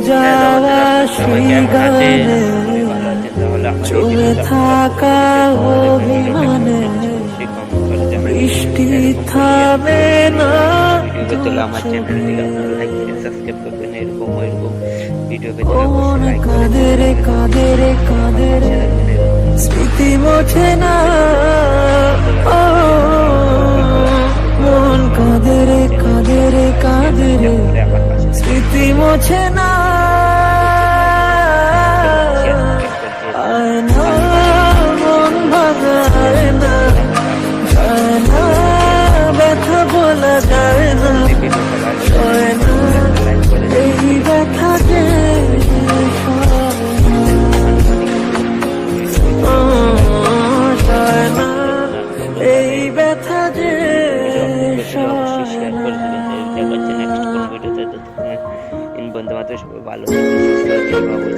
যাওয়া সেই গানে জমে থাকা অভিমানে বৃষ্টি থামে না। আমার চ্যানেলটিকে আপনারা লাইক করে সাবস্ক্রাইব করবেন, এরকম ভিডিও পেতে মন কাঁদে রে কাঁদে রে কাঁদে রে, স্মৃতি মোছে না। ও মন কাঁদে রে কাঁদে রে কাঁদে রে, স্মৃতি মোছে না। আয় না মন ভাঙায় না, যায় না ব্যথা বলা যায় না, যায় না এই ব্যথা যে যায় না, এই ব্যথা যে নেক্সট কোন ভিডিওতে বন্ধু বান্ধব সবাই ভালো থাকবে, সুস্থ থাকবে।